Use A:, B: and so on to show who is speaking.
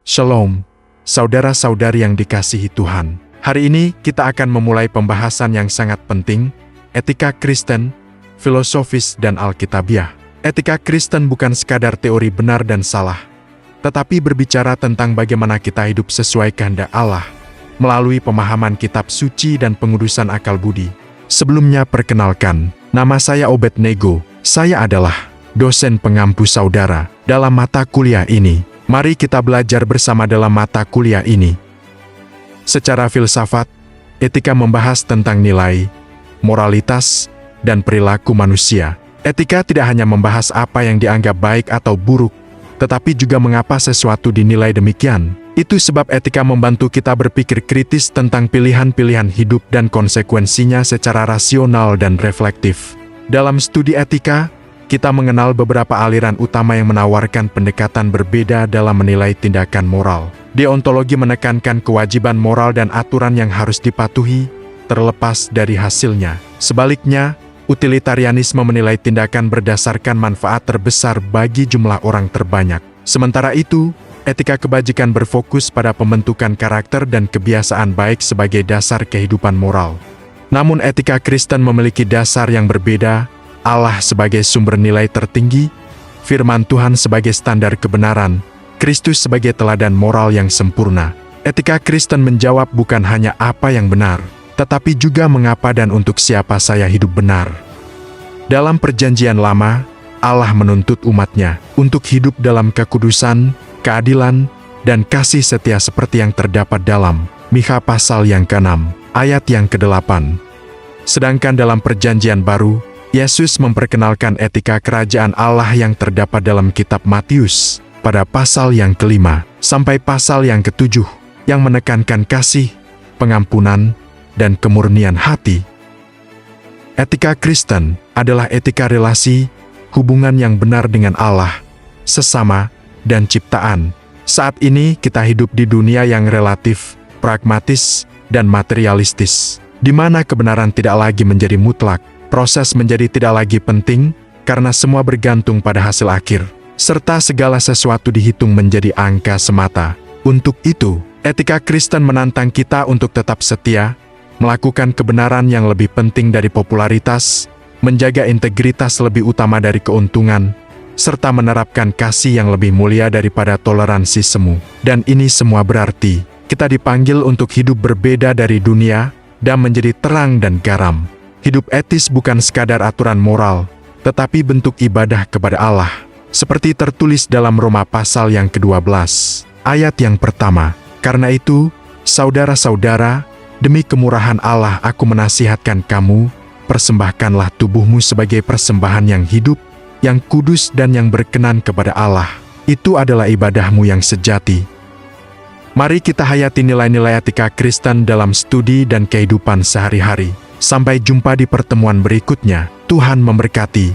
A: Shalom, saudara-saudari yang dikasihi Tuhan. Hari ini kita akan memulai pembahasan yang sangat penting, etika Kristen, filosofis dan alkitabiah. Etika Kristen bukan sekadar teori benar dan salah, tetapi berbicara tentang bagaimana kita hidup sesuai kehendak Allah, melalui pemahaman kitab suci dan pengudusan akal budi. Sebelumnya perkenalkan, nama saya Obednego. Saya adalah dosen pengampu saudara dalam mata kuliah ini. Mari kita belajar bersama dalam mata kuliah ini. Secara filsafat, etika membahas tentang nilai, moralitas, dan perilaku manusia. Etika tidak hanya membahas apa yang dianggap baik atau buruk, tetapi juga mengapa sesuatu dinilai demikian. Itu sebab etika membantu kita berpikir kritis tentang pilihan-pilihan hidup dan konsekuensinya secara rasional dan reflektif. Dalam studi etika, kita mengenal beberapa aliran utama yang menawarkan pendekatan berbeda dalam menilai tindakan moral. Deontologi menekankan kewajiban moral dan aturan yang harus dipatuhi, terlepas dari hasilnya. Sebaliknya, utilitarianisme menilai tindakan berdasarkan manfaat terbesar bagi jumlah orang terbanyak. Sementara itu, etika kebajikan berfokus pada pembentukan karakter dan kebiasaan baik sebagai dasar kehidupan moral. Namun etika Kristen memiliki dasar yang berbeda, Allah sebagai sumber nilai tertinggi, firman Tuhan sebagai standar kebenaran, Kristus sebagai teladan moral yang sempurna. Etika Kristen menjawab bukan hanya apa yang benar, tetapi juga mengapa dan untuk siapa saya hidup benar. Dalam Perjanjian Lama, Allah menuntut umat-Nya untuk hidup dalam kekudusan, keadilan, dan kasih setia seperti yang terdapat dalam Mikha pasal yang ke-6, ayat yang ke-8. Sedangkan dalam Perjanjian Baru, Yesus memperkenalkan etika kerajaan Allah yang terdapat dalam kitab Matius pada pasal yang ke-5 sampai pasal yang ke-7 yang menekankan kasih, pengampunan, dan kemurnian hati. Etika Kristen adalah etika relasi, hubungan yang benar dengan Allah, sesama, dan ciptaan. Saat ini kita hidup di dunia yang relatif, pragmatis, dan materialistis, di mana kebenaran tidak lagi menjadi mutlak. Proses menjadi tidak lagi penting, karena semua bergantung pada hasil akhir, serta segala sesuatu dihitung menjadi angka semata. Untuk itu, etika Kristen menantang kita untuk tetap setia, melakukan kebenaran yang lebih penting dari popularitas, menjaga integritas lebih utama dari keuntungan, serta menerapkan kasih yang lebih mulia daripada toleransi semu. Dan ini semua berarti, kita dipanggil untuk hidup berbeda dari dunia, dan menjadi terang dan garam. Hidup etis bukan sekadar aturan moral, tetapi bentuk ibadah kepada Allah. Seperti tertulis dalam Roma pasal yang ke-12, ayat yang pertama. Karena itu, saudara-saudara, demi kemurahan Allah aku menasihatkan kamu, persembahkanlah tubuhmu sebagai persembahan yang hidup, yang kudus dan yang berkenan kepada Allah. Itu adalah ibadahmu yang sejati. Mari kita hayati nilai-nilai etika Kristen dalam studi dan kehidupan sehari-hari. Sampai jumpa di pertemuan berikutnya. Tuhan memberkati.